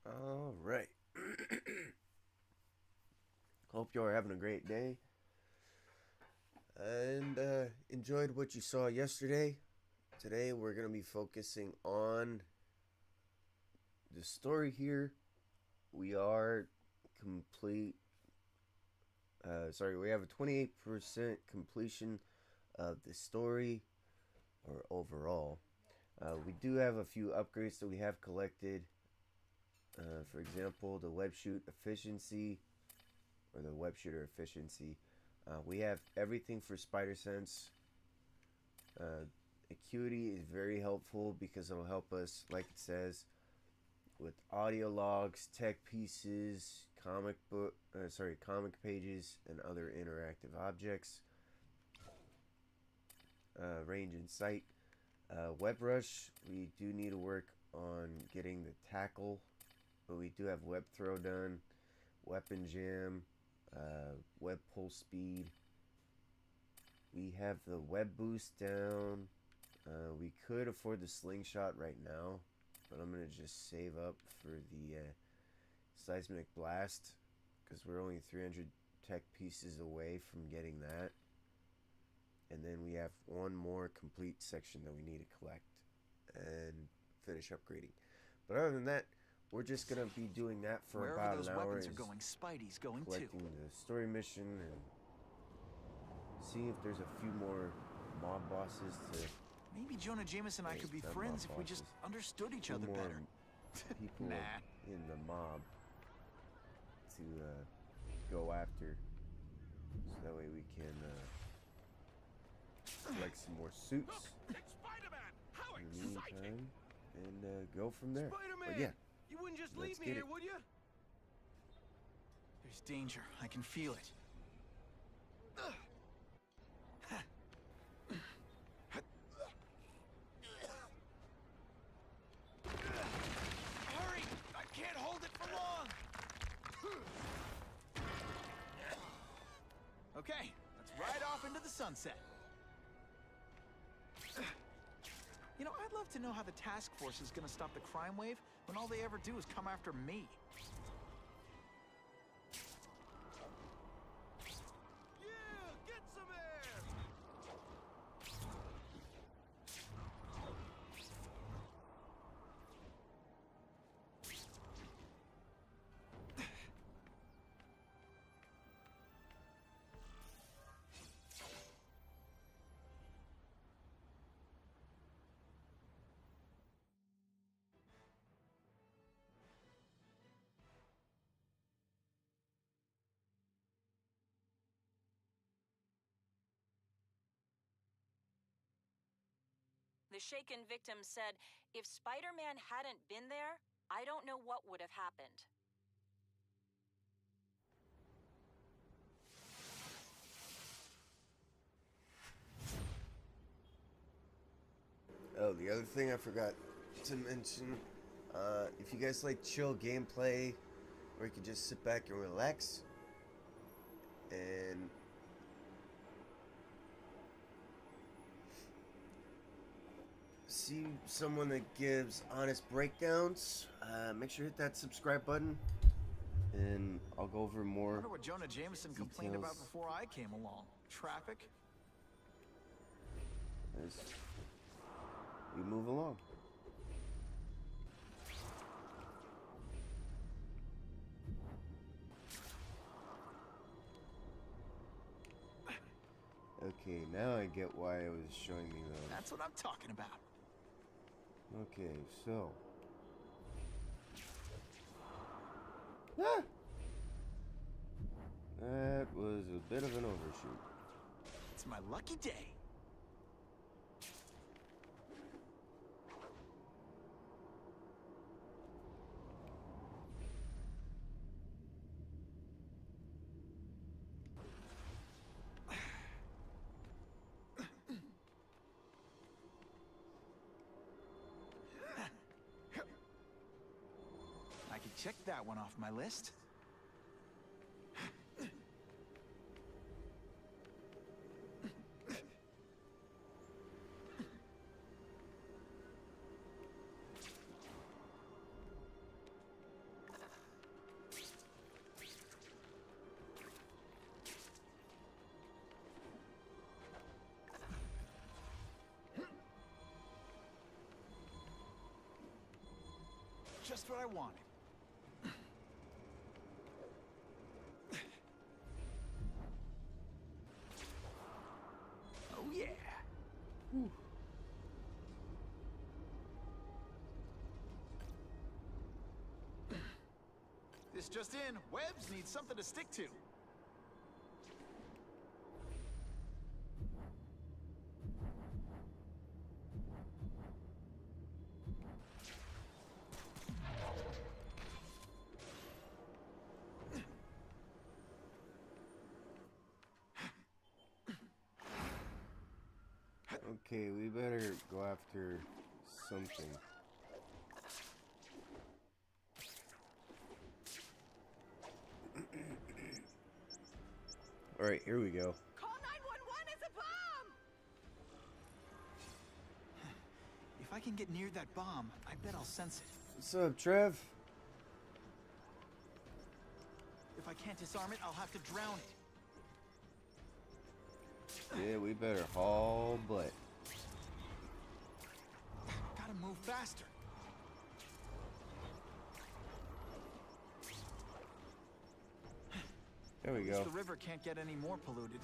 All right. Hope you are having a great day and enjoyed what you saw yesterday. Today we're going to be focusing on the story here. We are complete. We have a 28% completion of the story or overall. We do have a few upgrades that we have collected. For example, the web shoot efficiency or the web shooter efficiency. We have everything for Spider Sense. Acuity is very helpful because it'll help us, like it says, with audio logs, tech pieces, comic pages, and other interactive objects. Range and sight. Web rush, we do need to work on getting the tackle, but we do have web throw done, weapon jam, web pull speed. We have the web boost down. We could afford the slingshot right now, but I'm going to just save up for the seismic blast because we're only 300 tech pieces away from getting that. And then we have one more complete section that we need to collect and finish upgrading. But other than that, we're just going to be doing that for Wherever about those an hour. weapons are going, Spidey's going too. Collecting the story mission and seeing if there's a few more mob bosses to... Maybe Jonah Jameson and I could be friends if we just understood each other better. People Nah. in the mob to go after, so that way we can collect some more suits in the meantime and go from there. But yeah, you wouldn't just let's leave me get here, it. would you? There's danger. I can feel it. Hurry! I can't hold it for long! Okay, let's ride off into the sunset. You know, I'd love to know how the task force is gonna stop the crime wave when all they ever do is come after me. Yeah, get some air! The shaken victim said, if Spider-Man hadn't been there, I don't know what would have happened. Oh, the other thing I forgot to mention, if you guys like chill gameplay, where you can just sit back and relax, and see someone that gives honest breakdowns, make sure to hit that subscribe button, and I'll go over I more wonder what Jonah Jameson complained about details before I came along. Traffic? as we move along. Okay, now I get why it was showing me those. That's what I'm talking about. Okay, so. Ah! That was a bit of an overshoot. It's my lucky day. I can check that one off my list. just what I wanted. Oh, yeah. Whew. This just in, Webbs needs something to stick to. Okay, we better go after something. Alright, here we go. Call 911 as a bomb! If I can get near that bomb, I bet I'll sense it. What's up, Trev? If I can't disarm it, I'll have to drown it. Yeah, we better haul butt. Gotta move faster. There we At least go. the river can't get any more polluted.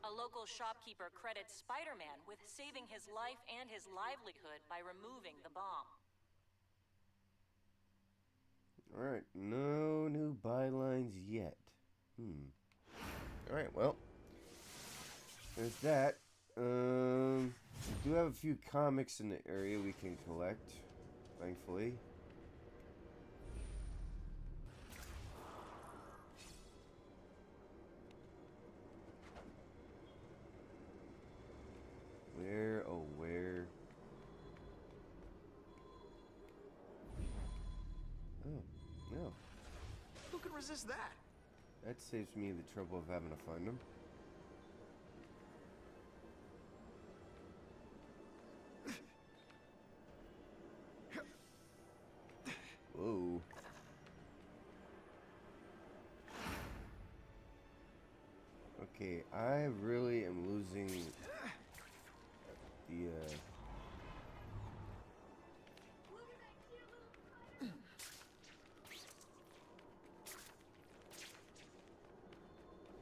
A local shopkeeper credits Spider-Man with saving his life and his livelihood by removing the bomb. Alright, no new bylines yet. Alright, well. There's that. We do have a few comics in the area we can collect, thankfully. Where, oh where? Oh, no. Who can resist that? That saves me the trouble of having to find them. Whoa. Okay, I really am losing the,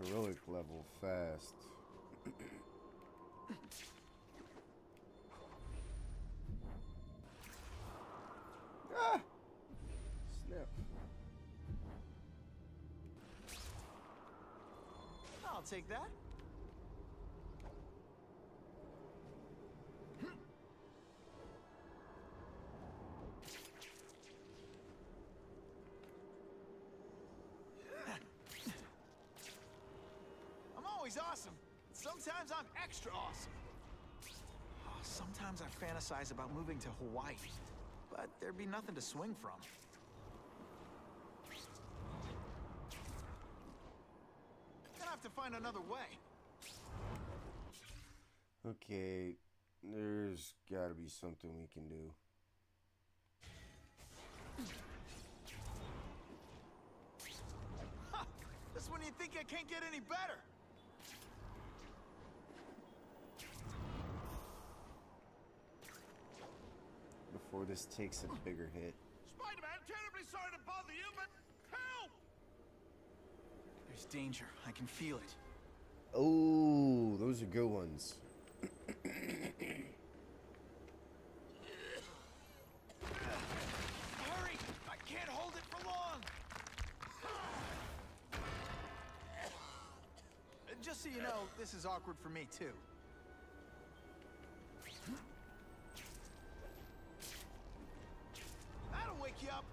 heroic level fast. Ah! Snap. I'll take that. I'm always awesome. Sometimes I'm extra awesome. Oh, sometimes I fantasize about moving to Hawaii, but there'd be nothing to swing from. Gonna have to find another way. Okay, there's gotta be something we can do. Ha! That's when you think I can't get any better. Before this takes a bigger hit. Spider-Man, terribly sorry to bother you, but help! There's danger. I can feel it. Oh, those are good ones. Hurry! I can't hold it for long! Just so you know, this is awkward for me, too. That'll wake you up.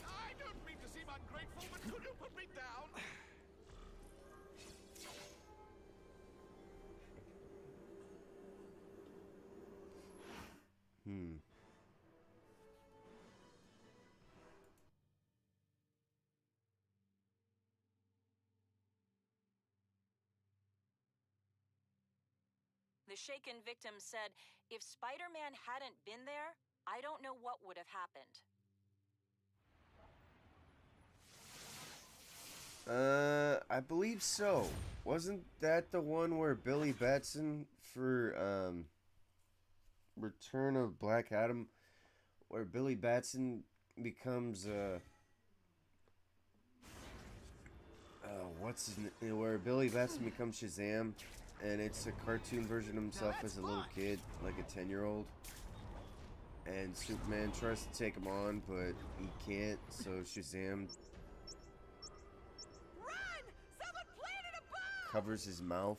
I don't mean to seem ungrateful, but could you put me down? The shaken victim said, if Spider-Man hadn't been there, I don't know what would have happened. I believe so. Wasn't that the one where Billy Batson for Return of Black Adam, where Billy Batson becomes what's his name? Where Billy Batson becomes Shazam, and it's a cartoon version of himself as a little kid, like a 10-year-old. And Superman tries to take him on, but he can't. So Shazam Run! Someone planted a bomb! covers his mouth.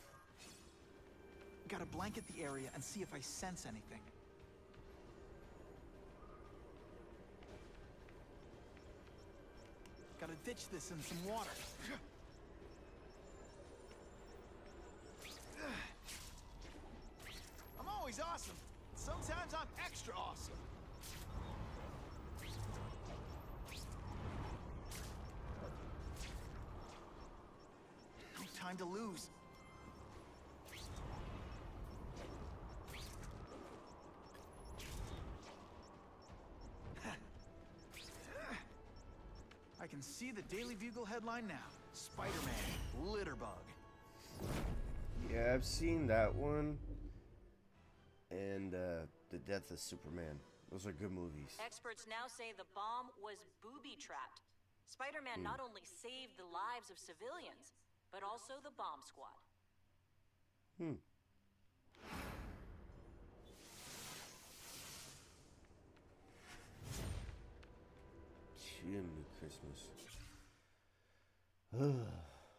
Gotta blanket the area and see if I sense anything. Gotta ditch this in some water. I'm always awesome. Sometimes I'm extra awesome. No time to lose. I can see the Daily Bugle headline now. Spider-Man, Litterbug. Yeah, I've seen that one. And The Death of Superman. Those are good movies. Experts now say the bomb was booby-trapped. Spider-Man not only saved the lives of civilians, but also the bomb squad. Jiminy Christmas.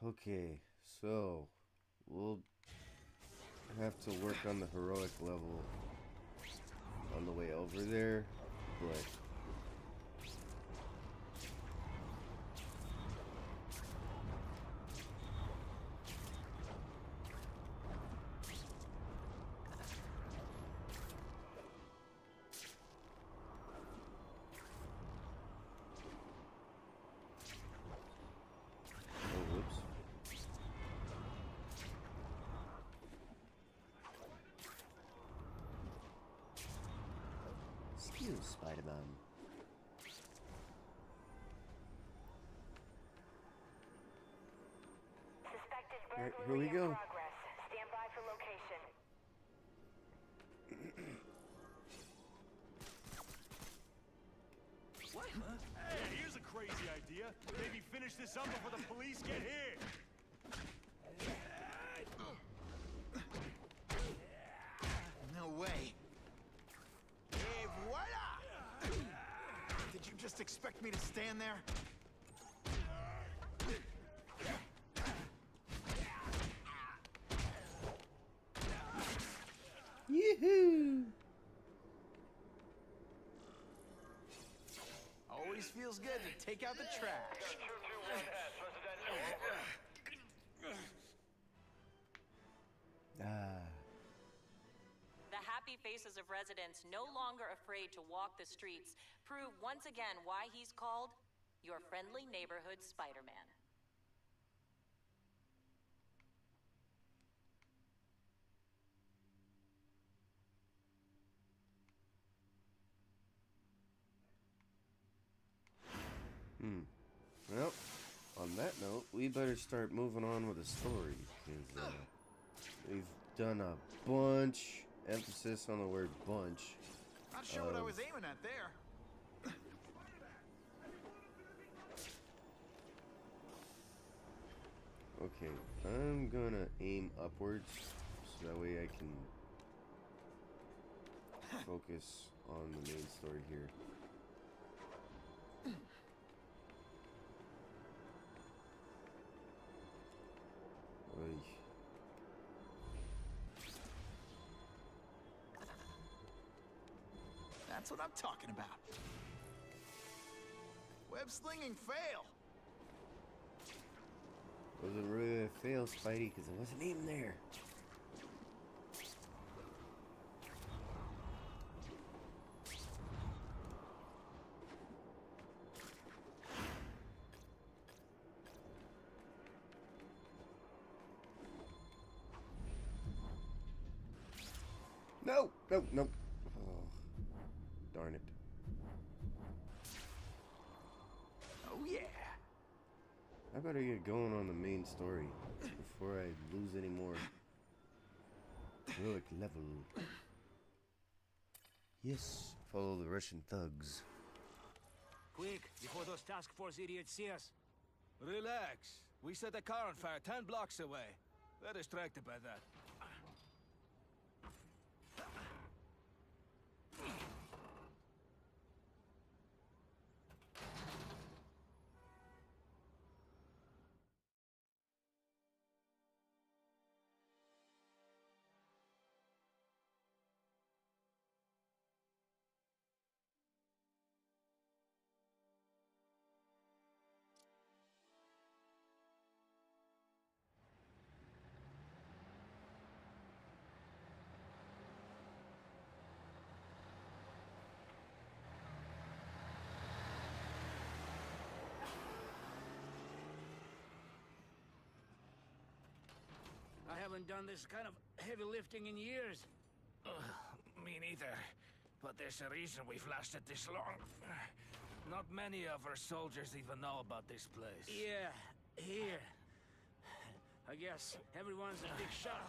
Okay, so we'll have to work on the heroic level on the way over there, but oh, whoops. Excuse Spider-Man. Suspected Alright, burglary here we in go. progress. Stand by for location. What? Hey, here's a crazy idea. Maybe finish this up before the police get here. No way. Et voila! Did you just expect me to stand there? Yoo-hoo! Always feels good to take out the trash. Ah. The happy faces of residents no longer afraid to walk the streets prove once again why he's called your friendly neighborhood Spider-Man. Well, on that note, we better start moving on with the story, because we've done a bunch, emphasis on the word bunch. Not sure what I was aiming at there. Okay, I'm gonna aim upwards, so that way I can focus on the main story here. Oy. That's what I'm talking about. Web slinging fail. Wasn't really a fail, Spidey, because I wasn't aiming there. No, no, no. Oh, darn it. Oh yeah. I better get going on the main story before I lose any more heroic level. Yes, follow the Russian thugs. Quick, before those task force idiots see us. Relax. We set a car on fire 10 blocks away. They're distracted by that. I haven't done this kind of heavy lifting in years. Me neither. But there's a reason we've lasted this long. Not many of our soldiers even know about this place. Yeah, here. I guess everyone's a big shot.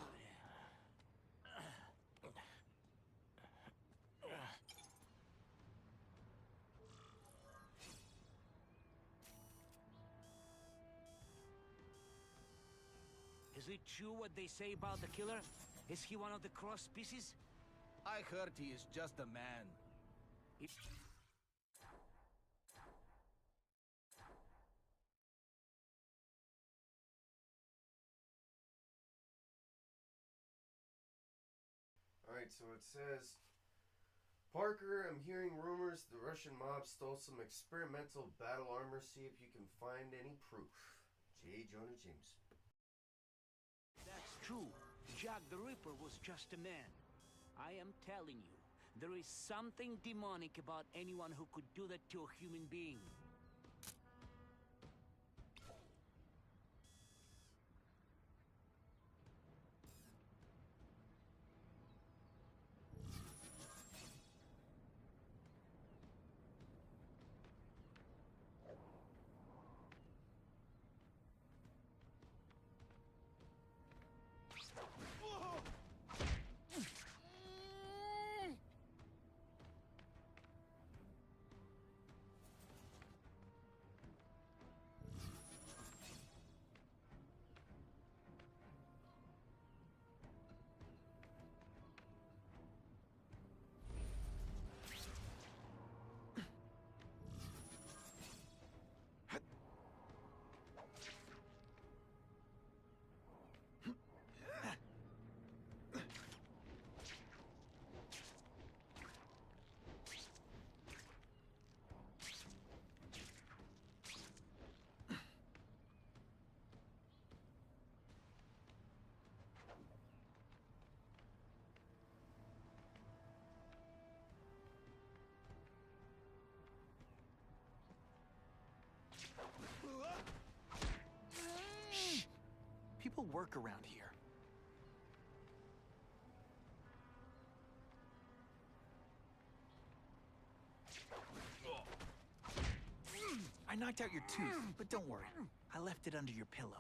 Is it true what they say about the killer? Is he one of the cross species? I heard he is just a man. Alright, so it says, Parker, I'm hearing rumors the Russian mob stole some experimental battle armor. See if you can find any proof. J. Jonah Jameson. That's true. Jack the Ripper was just a man. I am telling you, there is something demonic about anyone who could do that to a human being. Shh! People work around here. I knocked out your tooth, but don't worry. I left it under your pillow.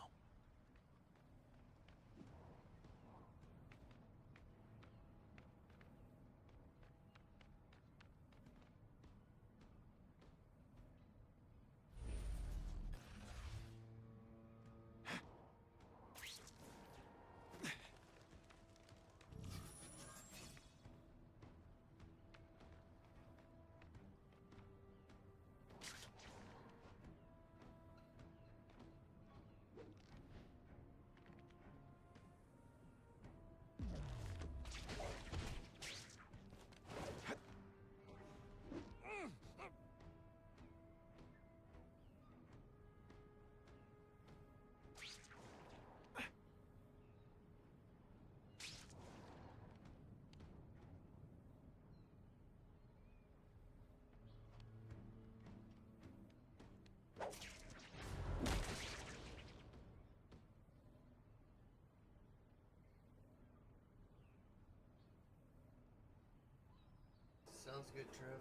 Sounds good, Trev.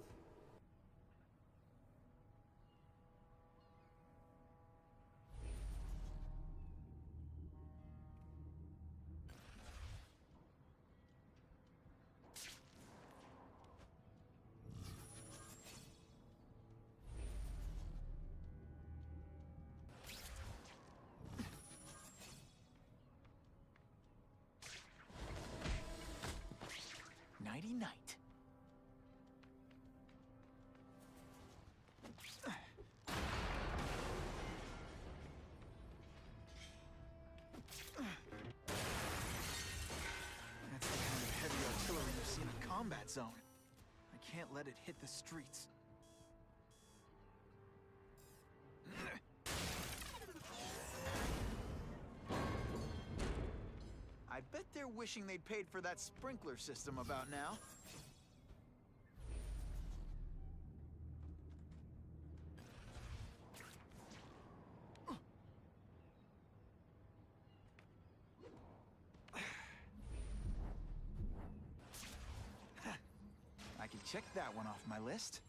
zone. I can't let it hit the streets. I bet they're wishing they'd paid for that sprinkler system about now. I can check that one off my list.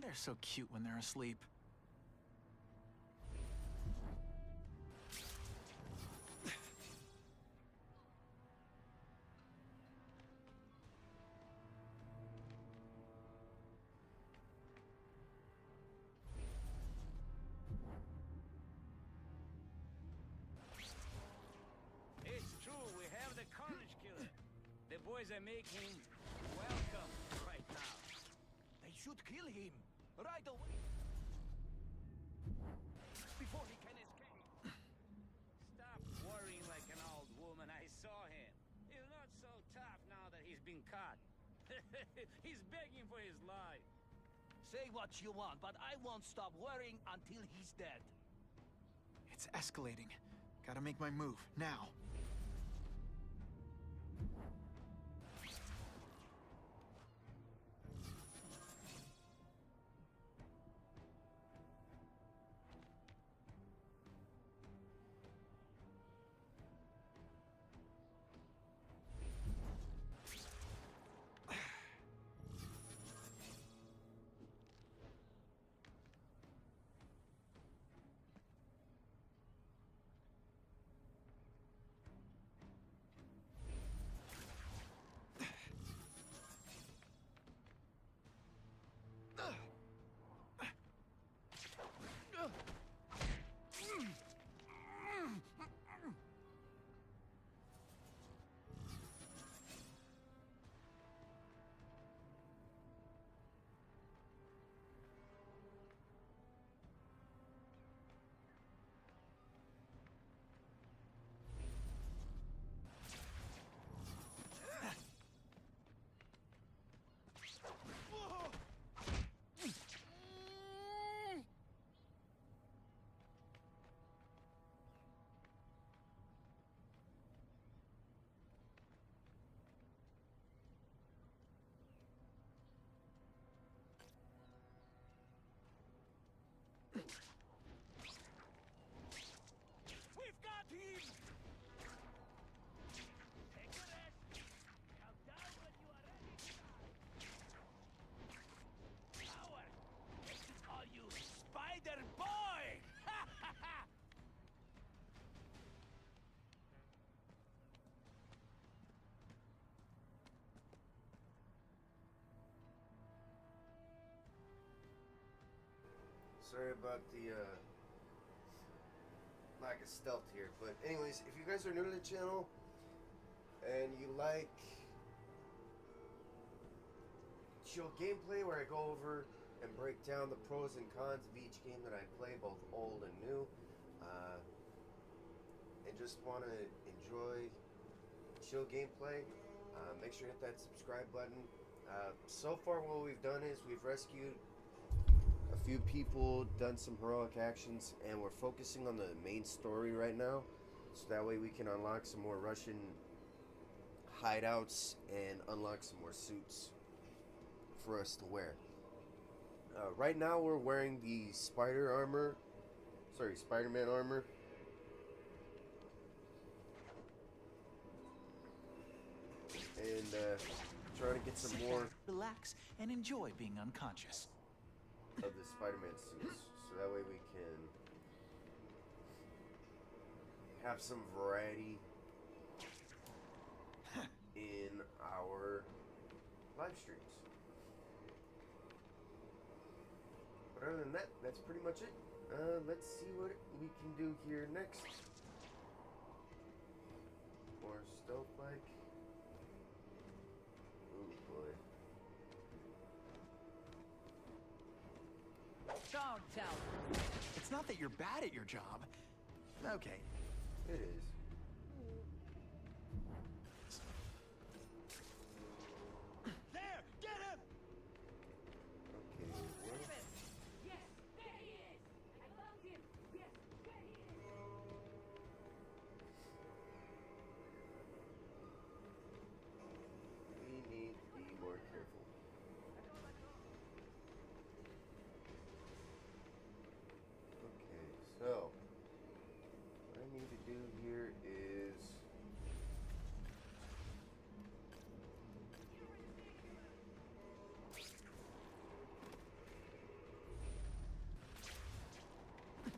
They're so cute when they're asleep. It's true, we have the Carnage Killer. The boys are making welcome right now. They should kill him right away before he can escape. Stop worrying like an old woman. I saw him. He's not so tough now that he's been caught. He's begging for his life. Say what you want, but I won't stop worrying until he's dead. It's escalating. Gotta make my move, now. We've got him! Take a rest. Count down when you are ready to die. Howard, they should call you Spider Boy! Ha ha ha! Sorry about the lack of stealth here, but anyways, if you guys are new to the channel and you like chill gameplay where I go over and break down the pros and cons of each game that I play, both old and new, and just want to enjoy chill gameplay, make sure to hit that subscribe button. So far what we've done is we've rescued a few people, done some heroic actions, and we're focusing on the main story right now, so that way we can unlock some more Russian hideouts and unlock some more suits for us to wear. Right now we're wearing the Spider-Man armor. and trying to get some Sit more back, relax, and enjoy being unconscious. of the Spider-Man suits, so that way we can have some variety in our live streams. But other than that, that's pretty much it. Let's see what we can do here next. More stealth-like. Oh boy. Don't tell me. It's not that you're bad at your job. Okay. It is. There! Get him! Okay, well, Yes, there he is! I found him! Yes, there he is! we need to be more careful. Okay, so what I need to do here is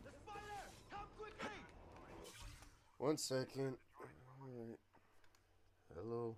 The spider! Come quickly! 1 second. Alright. Hello.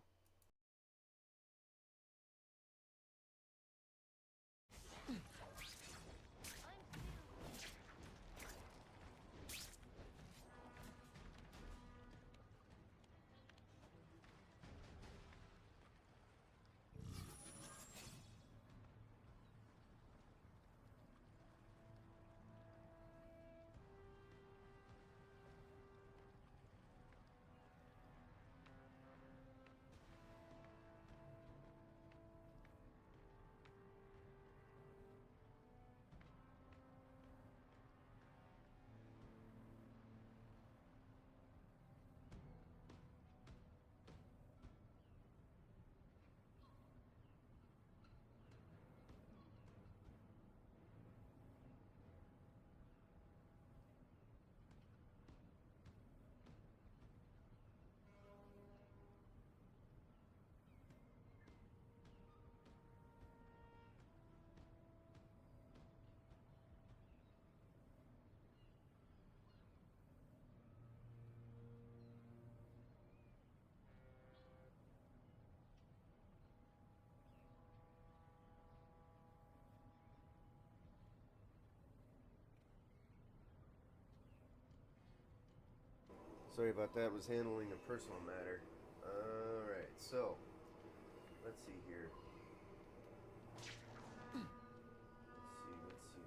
Sorry about that. Was handling a personal matter. Alright, so let's see here.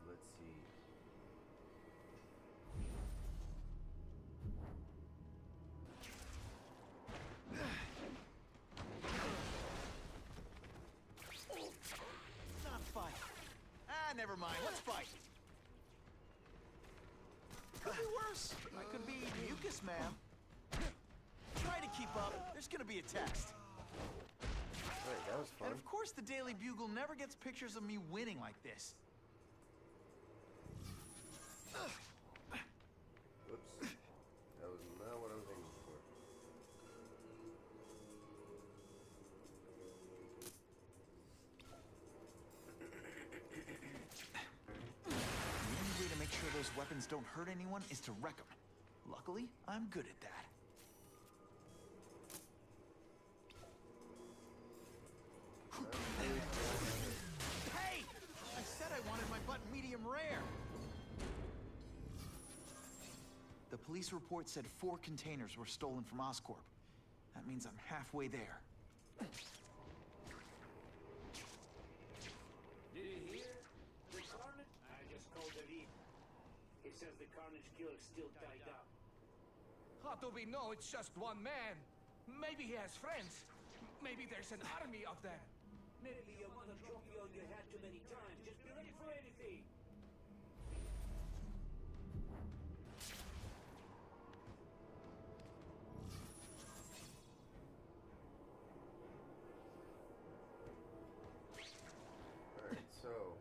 Let's see. Not fight. Ah, never mind. Let's fight. Could be worse. I could be mucus, ma'am. Try to keep up. There's gonna be a test. Alright, that was fun. And of course, the Daily Bugle never gets pictures of me winning like this. Whoops. That was not what I was aiming for. The only way to make sure those weapons don't hurt anyone is to wreck them. Luckily, I'm good at that. Hey! I said I wanted my button medium rare. The police report said 4 containers were stolen from Oscorp. That means I'm halfway there. Did you hear? The Carnage? I just called it in. He says the Carnage killer's still tied up. How do we know it's just one man? Maybe he has friends. Maybe there's an army of them. Maybe your mother dropped you on your head too many times. Just be ready for anything. Alright, so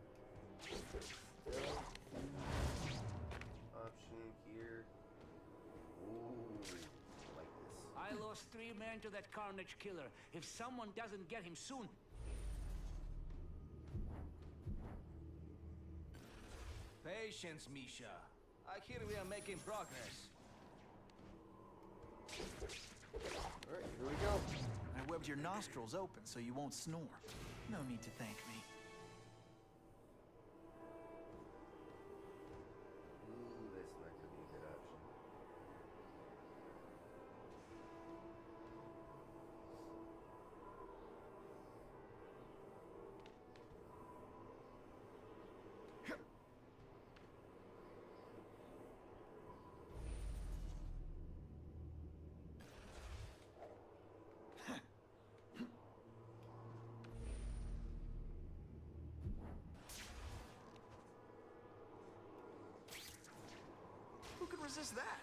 option here. Ooh, I like this. I lost after he ran to that Carnage killer. If someone doesn't get him soon... Patience, Misha. I hear we are making progress. Alright, here we go. I webbed your nostrils open so you won't snore. No need to thank me. Ooh, that's not gonna be a good option. Who could resist that?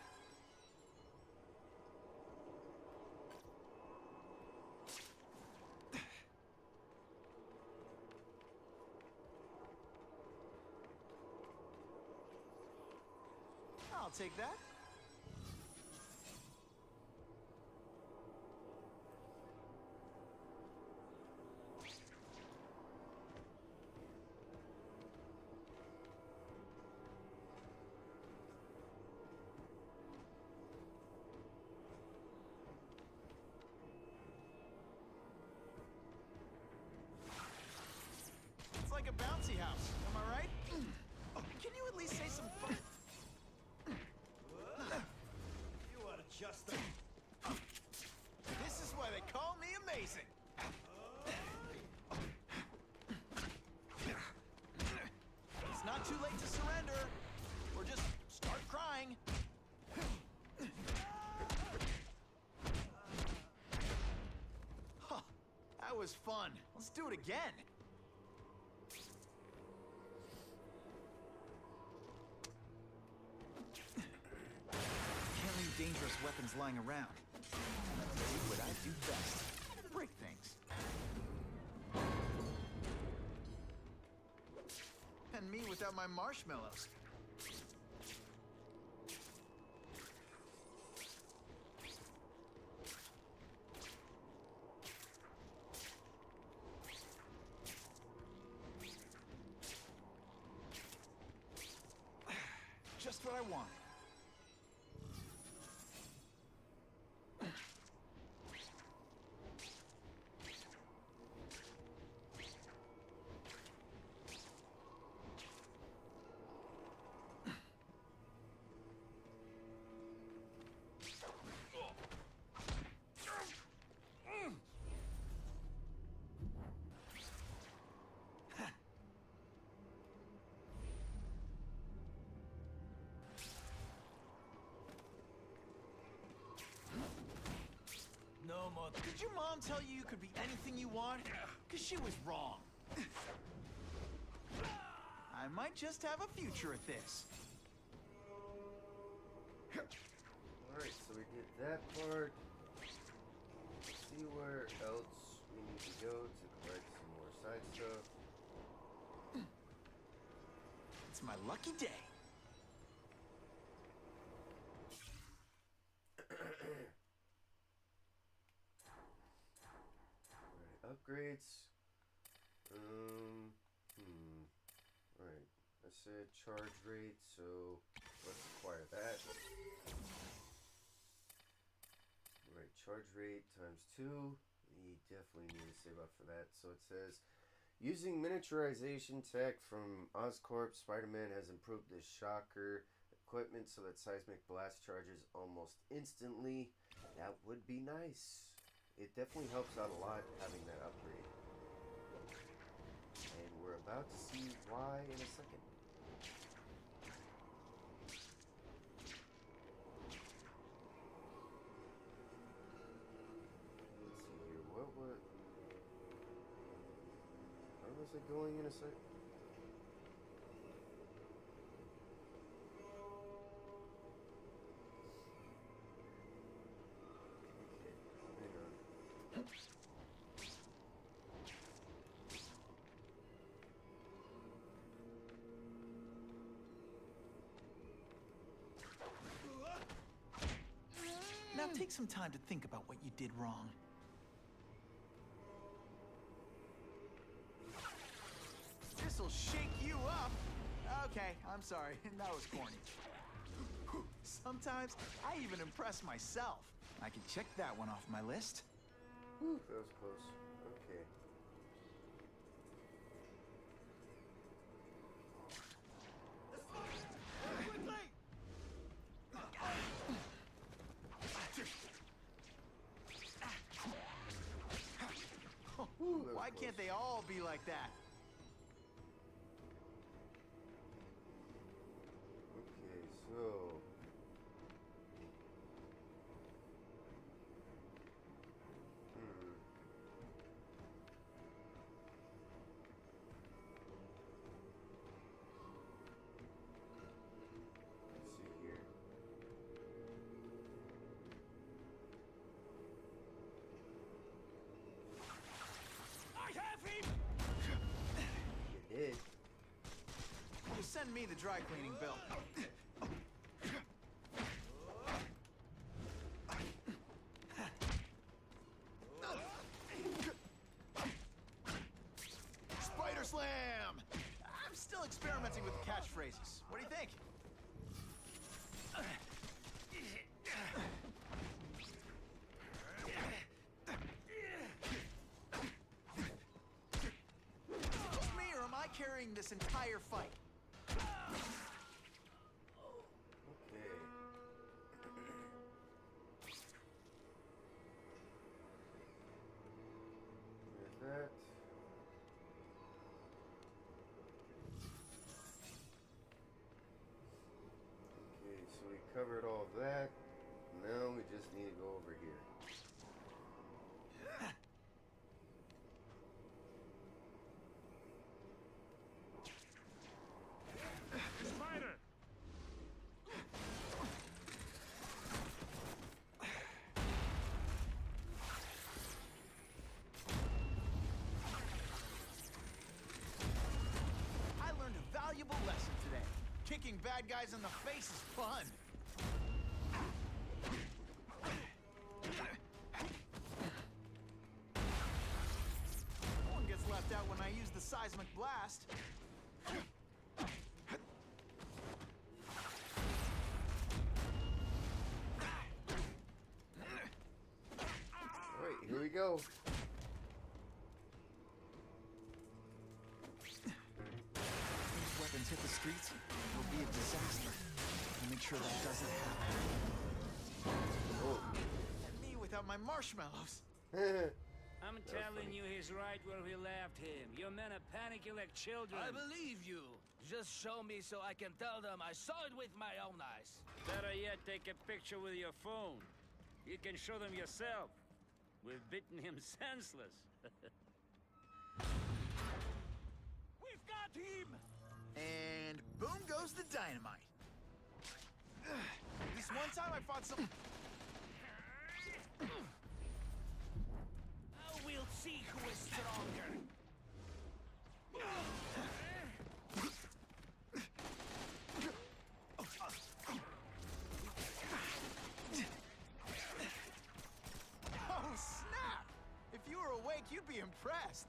I'll take that. It's like a bouncy house, am I right? Can you at least say some fun? You are just a... This is why they call me amazing. It's not too late to surrender. Or just start crying. Huh, that was fun. Let's do it again. Can't leave dangerous weapons lying around. Do what I do best. Break things. And me without my marshmallows. Just what I wanted. No more... Did your mom tell you you could be anything you want? Because she was wrong. I might just have a future at this. Alright, so we did that part. Let's see where else we need to go to collect some more side stuff. It's my lucky day. Alright, upgrades. Alright, I said charge rate, so let's acquire that. Alright, charge rate times 2. We definitely need to save up for that. So it says, using miniaturization tech from Oscorp, Spider-Man has improved the shocker equipment so that seismic blast charges almost instantly. That would be nice. It definitely helps out a lot having that upgrade. And we're about to see why in a second. Let's see here. What was... Where was it going in a sec? Now Take some time to think about what you did wrong. This'll shake you up. Okay, I'm sorry. That was corny. Sometimes I even impress myself. I can check that one off my list. Whew, that was close. Okay. Why can't they all be like that? Okay, so... Let's see here. I have him! You did. You send me the dry cleaning bill. Spider Slam! I'm still experimenting with the catchphrases. What do you think? It's me, or am I carrying this entire fight? Okay. There's that. Okay, so we covered all of that. Now we just need to go over here. Spider! I learned a valuable lesson today. Kicking bad guys in the face is fun. No one gets left out when I use the seismic blast. Alright, here we go. These weapons hit the streets, it'll be a disaster. I'll make sure that doesn't happen. Oh. And me without my marshmallows. I'm telling you, he's right where we left him. Your men are panicking like children. I believe you. Just show me so I can tell them I saw it with my own eyes. Better yet, take a picture with your phone. You can show them yourself. We've bitten him senseless. We've got him! And boom goes the dynamite. At least one time I fought some... We'll see who is stronger. Oh, snap! If you were awake, you'd be impressed.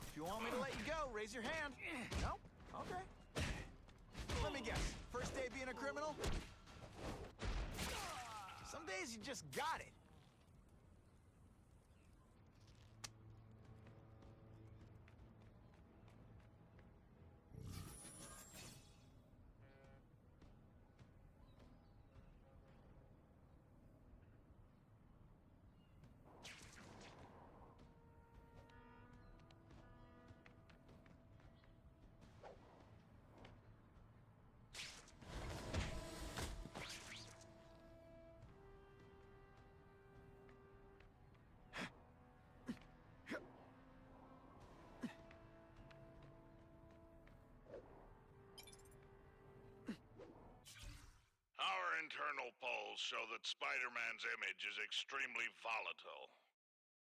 If you want me to let you go, raise your hand. No? Okay. Let me guess. First day being a criminal? Some days you just got it. Our internal polls show that Spider-Man's image is extremely volatile.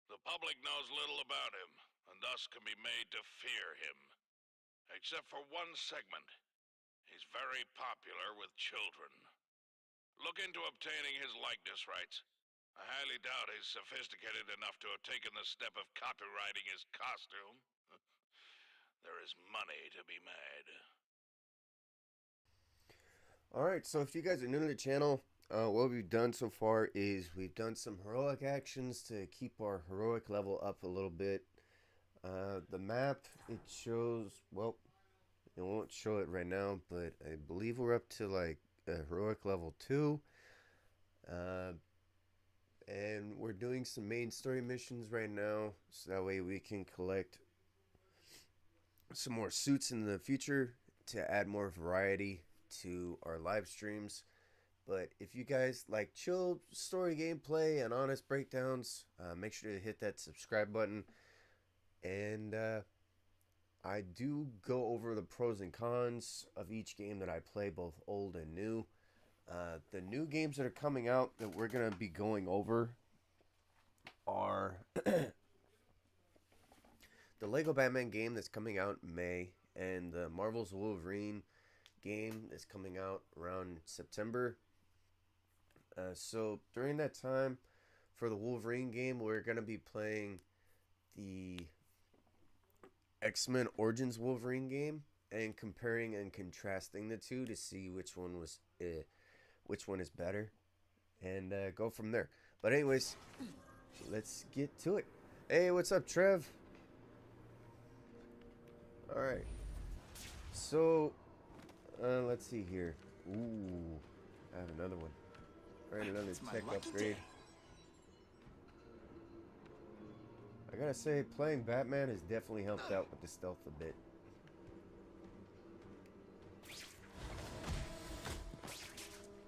The public knows little about him, and thus can be made to fear him. Except for one segment. He's very popular with children. Look into obtaining his likeness rights. I highly doubt he's sophisticated enough to have taken the step of copywriting his costume. There is money to be made. Alright, so if you guys are new to the channel, what we've done so far is we've done some heroic actions to keep our heroic level up a little bit. The map, it shows, well, it won't show it right now, but I believe we're up to like heroic level 2. And we're doing some main story missions right now, so that way we can collect some more suits in the future to add more variety to our live streams. But if you guys like chill story gameplay and honest breakdowns, make sure to hit that subscribe button. And I do go over the pros and cons of each game that I play, both old and new. The new games that are coming out that we're going to be going over are the Lego Batman game that's coming out in May, and the Marvel's Wolverine game that's coming out around September. So during that time, for the Wolverine game, we're going to be playing the X-Men Origins Wolverine game and comparing and contrasting the two to see which one is better, and go from there. But anyways, let's get to it. Hey, what's up, Trev? All right. So, let's see here. Ooh, I have another one. All right, another It's my tech lucky upgrade. day. I gotta say, playing Batman has definitely helped out with the stealth a bit.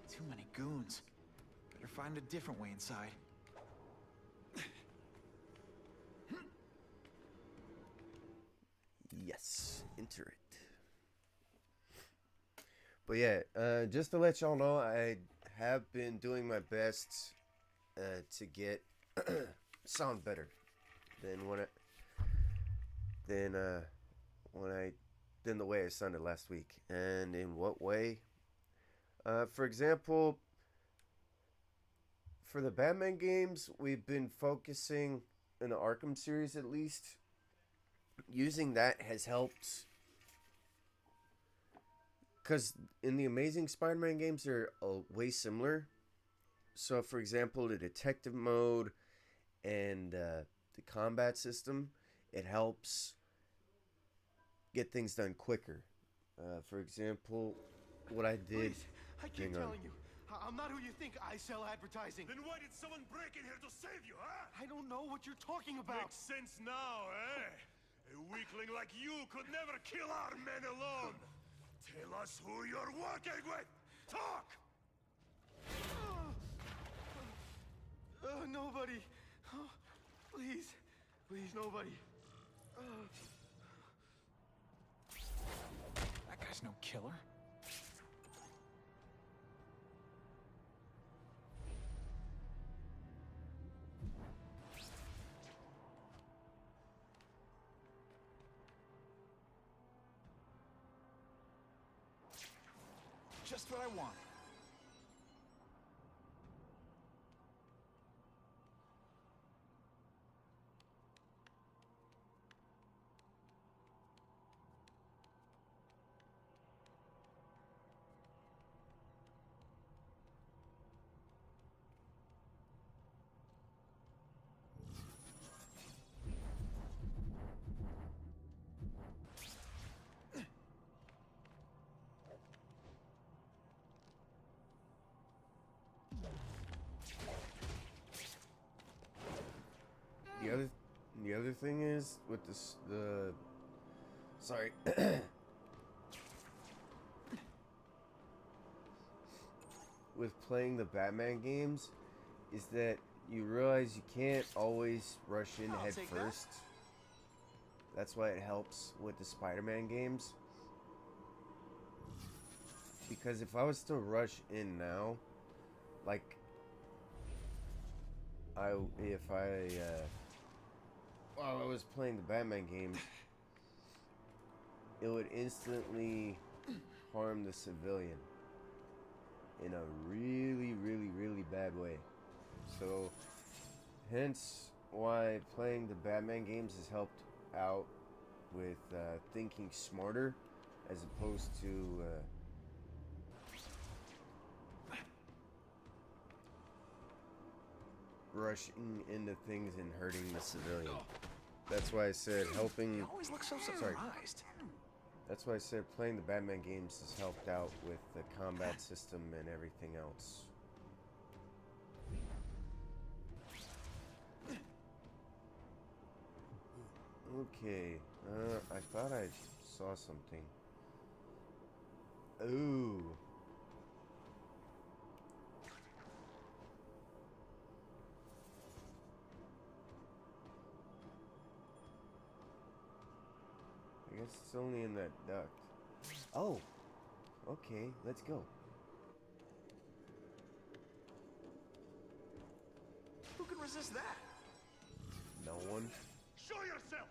Too many goons. Better find a different way inside. Yes, enter it. But yeah, just to let y'all know, I have been doing my best to get sound better than than the way I sounded last week. And in what way? For example, for the Batman games, we've been focusing in the Arkham series, at least. Using that has helped, because in the Amazing Spider-Man games, they're way similar. So, for example, the detective mode and the combat system, it helps get things done quicker. For example, what I did... Please, I keep telling you, I'm not who you think. I sell advertising. Then why did someone break in here to save you, huh? I don't know what you're talking about. Makes sense now, eh? A weakling like you could never kill our men alone. Tell us who you're working with. Talk! Nobody. Oh, please. Please, nobody. That guy's no killer. Just what I want. The other thing is with sorry. With playing the Batman games is that you realize you can't always rush in I'll head take first. That's why it helps with the Spider-Man games. Because if I was to rush in now, like if I while I was playing the Batman games, it would instantly harm the civilian in a really, really, really bad way. So, hence why playing the Batman games has helped out with thinking smarter as opposed to rushing into things and hurting the civilian. That's why I said helping. You always look so surprised. That's why I said playing the Batman games has helped out with the combat system and everything else. Okay, I thought I saw something. Ooh. I guess it's only in that duct. Oh. Okay, let's go. Who can resist that? No one. Show yourself!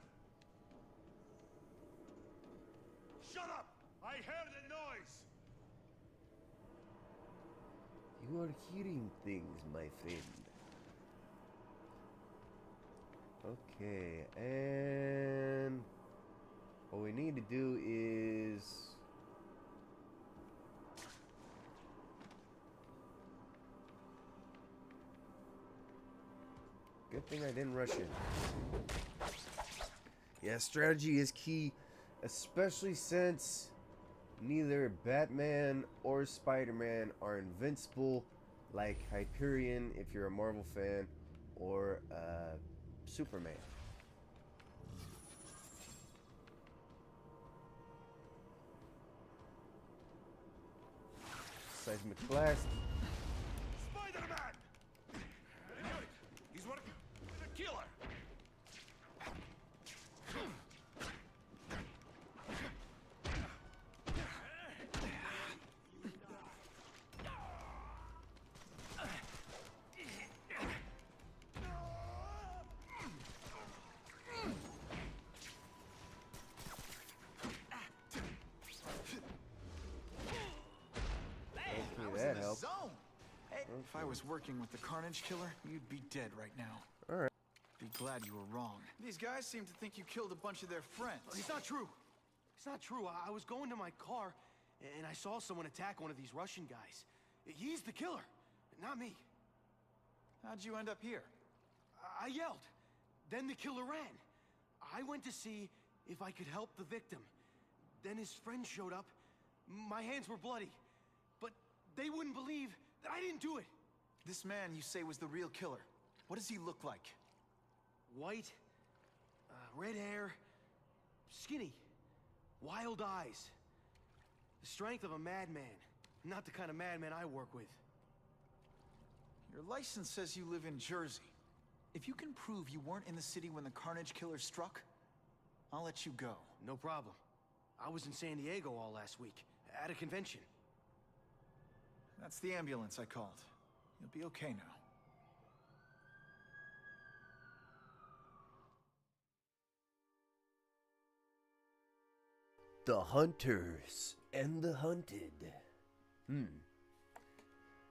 Shut up! I heard a noise! You are hearing things, my friend. Okay, and what we need to do is good thing I didn't rush in. Yeah, strategy is key, especially since neither Batman or Spider-Man are invincible like Hyperion, if you're a Marvel fan, or Superman. Seismic blast. Spider-Man! I knew it! He's working with a killer! That helped. Zone. Hey, if I was working with the Carnage Killer, you'd be dead right now. Alright. Be glad you were wrong. These guys seem to think you killed a bunch of their friends. It's not true! It's not true. I was going to my car, and I saw someone attack one of these Russian guys. He's the killer, not me. How'd you end up here? I yelled. Then the killer ran. I went to see if I could help the victim. Then his friend showed up. My hands were bloody. But they wouldn't believe that I didn't do it. This man you say was the real killer. What does he look like? White, red hair, skinny, wild eyes. The strength of a madman. Not the kind of madman I work with. Your license says you live in Jersey. If you can prove you weren't in the city when the Carnage Killer struck, I'll let you go. No problem. I was in San Diego all last week, at a convention. That's the ambulance I called. You'll be okay now. The Hunters and the Hunted.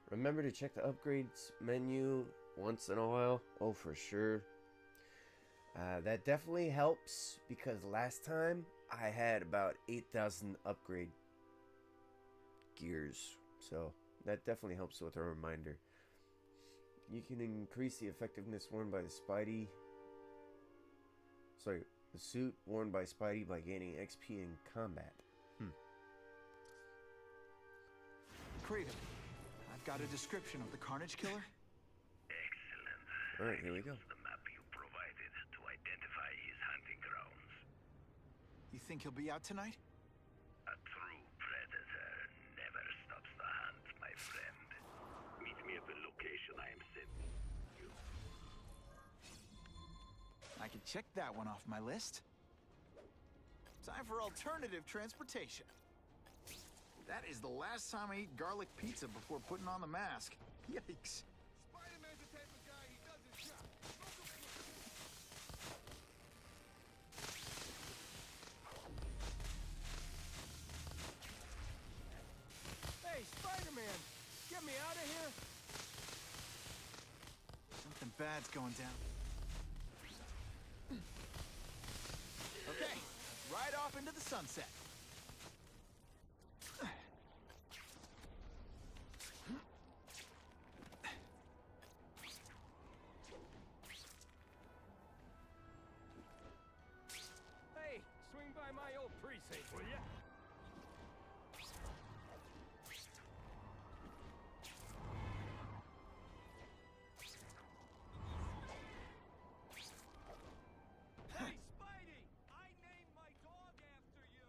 Remember to check the upgrades menu once in a while. Oh, for sure. That definitely helps because last time I had about 8,000 upgrade gears. So that definitely helps with a reminder. You can increase the effectiveness worn by the Spidey. Sorry, the suit worn by Spidey by gaining XP in combat. Kraven, I've got a description of the Carnage Killer. Excellent. Alright, here we go. The map you provided to identify his hunting grounds. You think he'll be out tonight? A true predator never stops the hunt, my friend. Meet me at the location I am sending you. I can check that one off my list. Time for alternative transportation. That is the last time I eat garlic pizza before putting on the mask. Yikes. Spider-Man's the type of guy, he does his job. that's going down. Okay, right off into the sunset. Hey, swing by my old precinct, will ya? Hey, Spidey! I named my dog after you!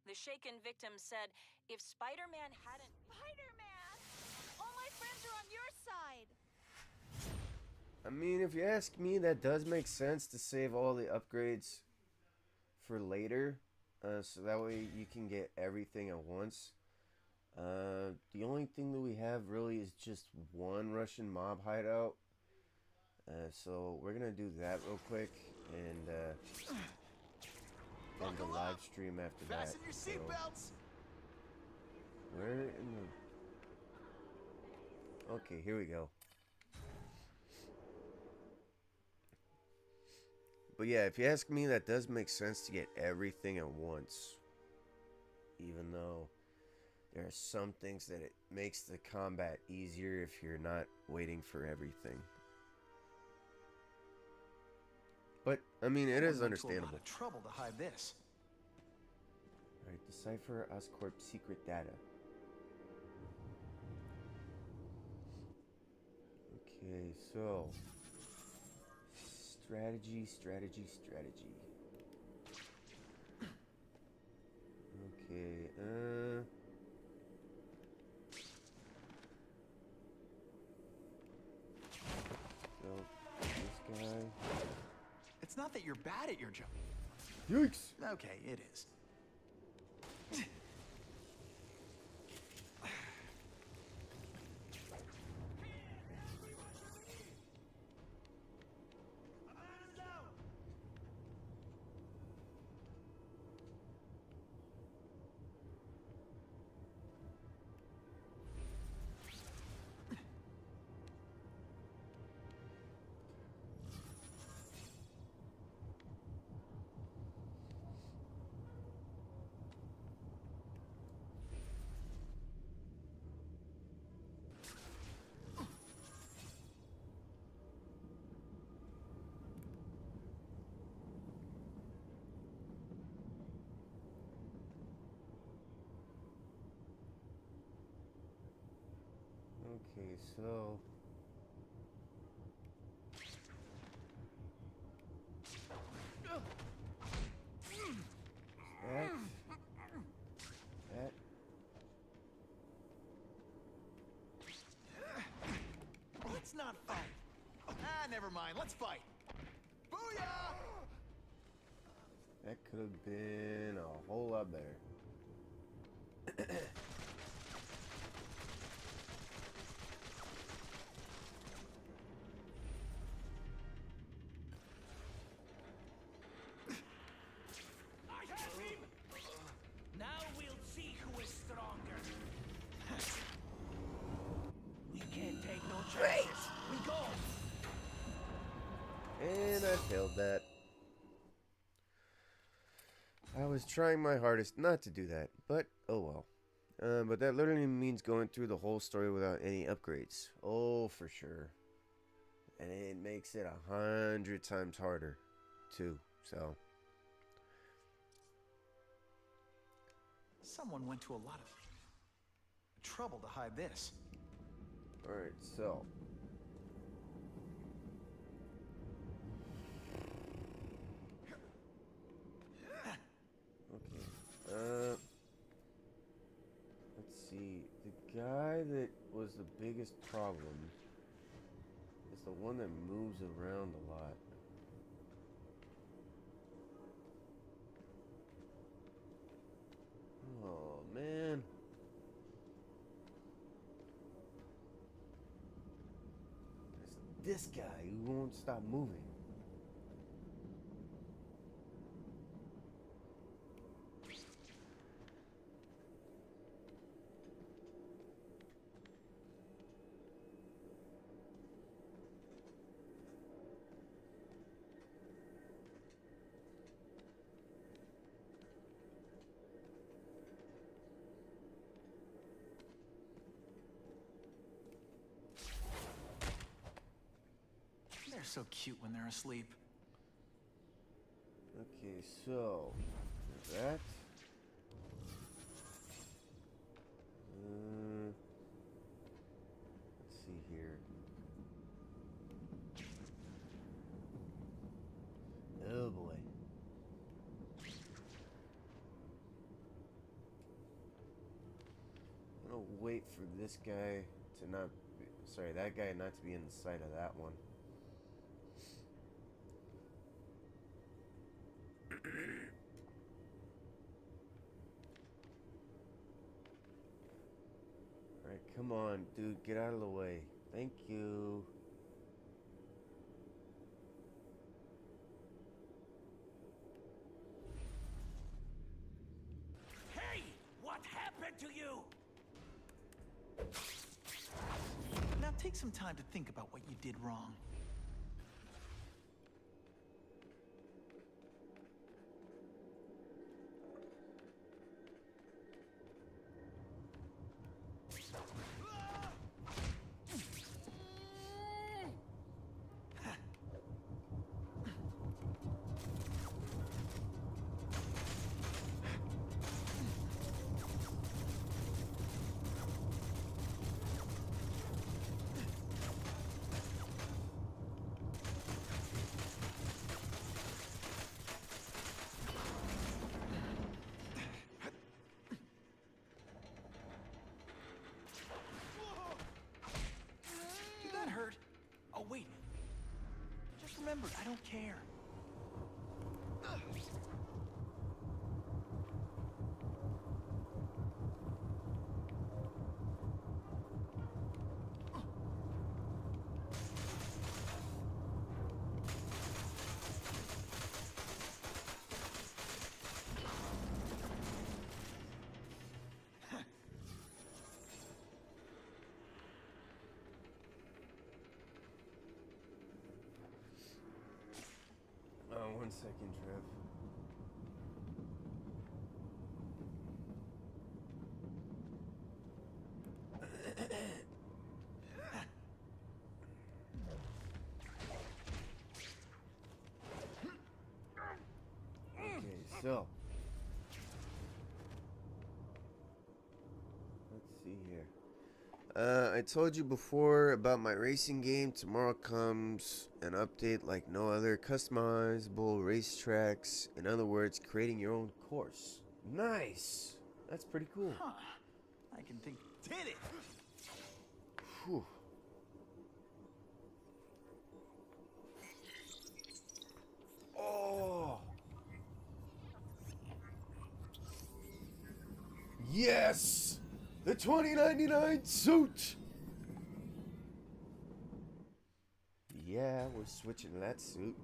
The shaken victim said if Spider-Man hadn't... Spider-Man! All my friends are on your side! I mean, if you ask me, that does make sense to save all the upgrades for later. So that way you can get everything at once. The only thing that we have really is just one Russian mob hideout. So we're going to do that real quick. And end the live stream after that. Fasten your seatbelts. Where in the... Okay, here we go. But yeah, if you ask me, that does make sense to get everything at once. Even though there are some things that it makes the combat easier if you're not waiting for everything. But, I mean, it is understandable. A lot of trouble to hide this. Alright, decipher Oscorp's secret data. Okay, so... Strategy. Okay, so, this guy... It's not that you're bad at your job. Yikes! Okay, it is. Okay, so... That... Let's not fight. Ah, never mind. Let's fight. Booyah! That could have been a whole lot better. Now we'll see who is stronger. We can't take no chances. We go. And I failed that. I was trying my hardest not to do that, but oh well. But that literally means going through the whole story without any upgrades. Oh, for sure. And it makes it 100 times harder, too. So. Someone went to a lot of trouble to hide this. Alright, so. Okay. Let's see. The guy that was the biggest problem is the one that moves around a lot. Oh, man. this guy who won't stop moving. They're so cute when they're asleep. Okay, so that. Let's see here. Oh boy. I'm gonna wait for this guy to not be, sorry, that guy not to be in the sight of that one. Alright, come on, dude, get out of the way. Thank you. Hey! What happened to you? Now take some time to think about what you did wrong. Did that hurt? Oh, wait. Just remember, I don't care. Oh, 1 second, Trev. Okay, so let's see here. I told you before about my racing game. Tomorrow comes an update like no other. Customizable racetracks. In other words, creating your own course. Nice. That's pretty cool. Huh. I can think. Did it! Whew. Oh. Yes! The 2099 suit! Yeah, we're switching to that suit.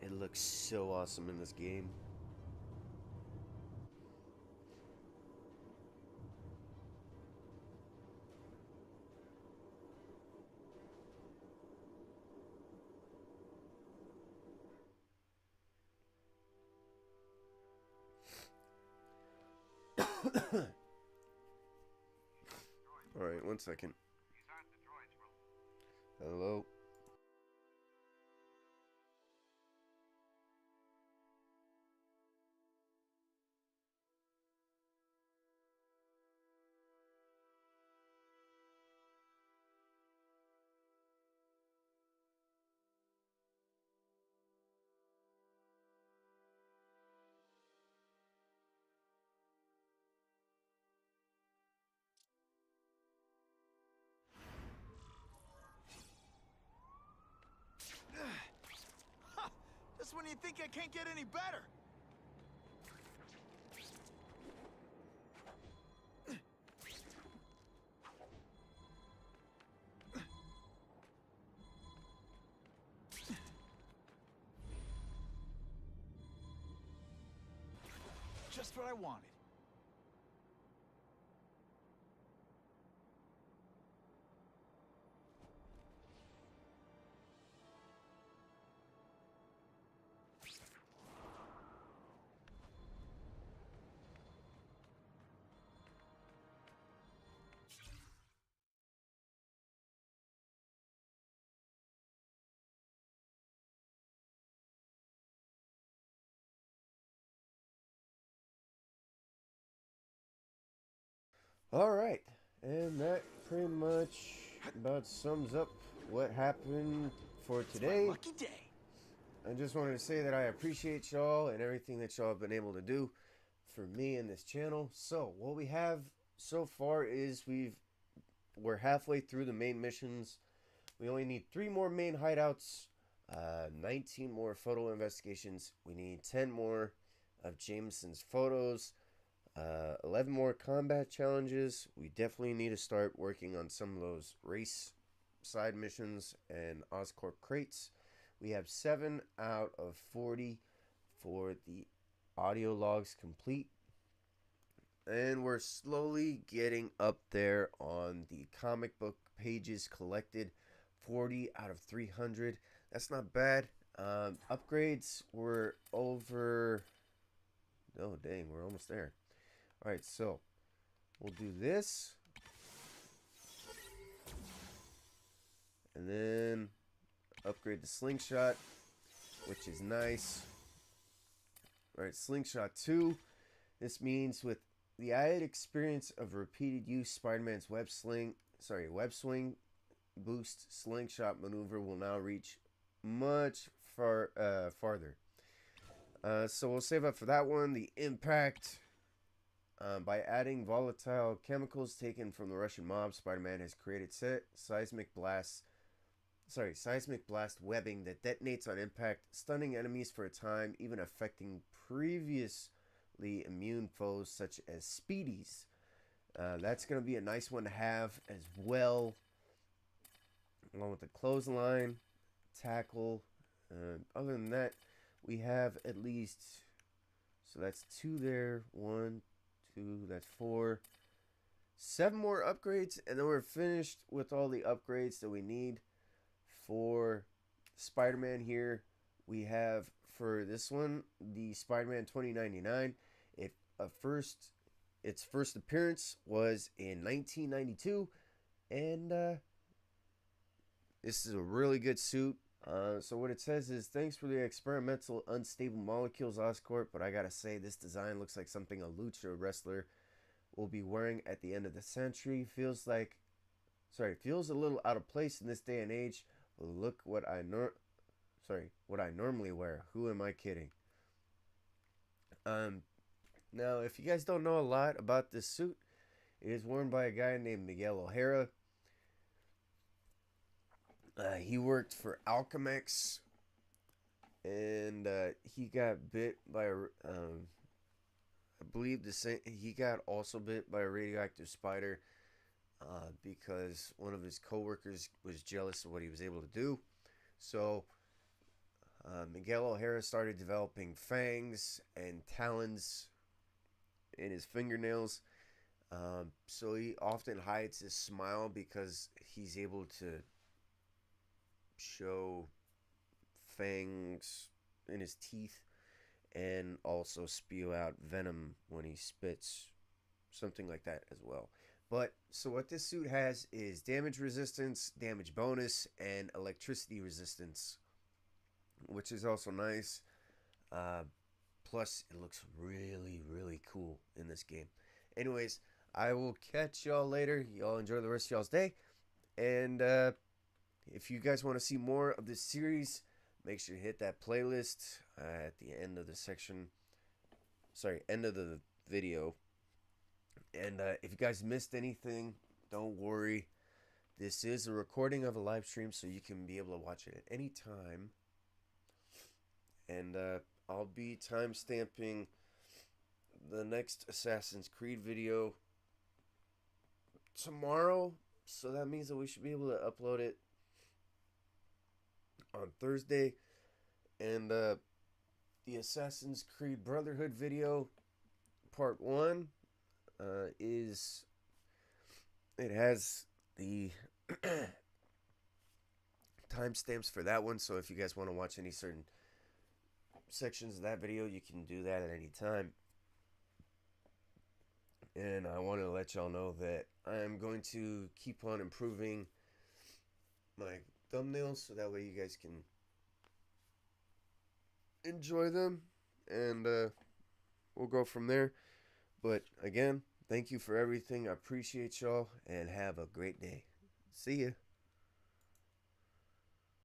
It looks so awesome in this game. Alright, 1 second. Hello? Just when you think I can't get any better. just what I wanted. Alright, and that pretty much about sums up what happened for today. Lucky day. I just wanted to say that I appreciate y'all and everything that y'all have been able to do for me and this channel. So, what we have so far is we're halfway through the main missions. We only need 3 more main hideouts, 19 more photo investigations. We need 10 more of Jameson's photos. 11 more combat challenges. We definitely need to start working on some of those race side missions and Oscorp crates. We have 7 out of 40 for the audio logs complete. And we're slowly getting up there on the comic book pages collected. 40 out of 300. That's not bad. Upgrades were over... Oh, dang, we're almost there. Alright, so we'll do this. And then upgrade the slingshot, which is nice. Alright, slingshot 2. This means with the added experience of repeated use, Spider-Man's web swing boost slingshot maneuver will now reach much farther. So we'll save up for that one. The impact. By adding volatile chemicals taken from the Russian mob, Spider-Man has created seismic blast webbing that detonates on impact, stunning enemies for a time, even affecting previously immune foes such as Speedies. That's going to be a nice one to have as well, along with the clothesline, tackle. Other than that, we have at least, so that's 2 there, 1, 2, that's 4, 7 more upgrades, and then we're finished with all the upgrades that we need for Spider-Man here. We have for this one the Spider-Man 2099. Its first appearance was in 1992, and this is a really good suit. So what it says is, thanks for the experimental unstable molecules, Oscorp, but I gotta say this design looks like something a lucha wrestler will be wearing at the end of the century. Feels a little out of place in this day and age. But look what I normally wear. Who am I kidding? Now, if you guys don't know a lot about this suit, it is worn by a guy named Miguel O'Hara. He worked for Alchemax, and he got bit by a, I believe he got also bit by a radioactive spider because one of his coworkers was jealous of what he was able to do. So Miguel O'Hara started developing fangs and talons in his fingernails. So he often hides his smile because he's able to show fangs in his teeth and also spew out venom when he spits, something like that as well. But so what this suit has is damage resistance, damage bonus, and electricity resistance, which is also nice. Plus it looks really, really cool in this game. Anyways, I will catch y'all later. Y'all enjoy the rest of y'all's day, and if you guys want to see more of this series, make sure you hit that playlist at the end of the section. End of the video. And if you guys missed anything, don't worry. This is a recording of a live stream, so you can be able to watch it at any time. And I'll be time-stamping the next Assassin's Creed video tomorrow. So that means that we should be able to upload it on Thursday, and the Assassin's Creed Brotherhood video part 1 is, it has the timestamps for that one, so if you guys want to watch any certain sections of that video, you can do that at any time. And I want to let y'all know that I am going to keep on improving my thumbnails so that way you guys can enjoy them, and we'll go from there. But again, thank you for everything. I appreciate y'all, and have a great day. See ya.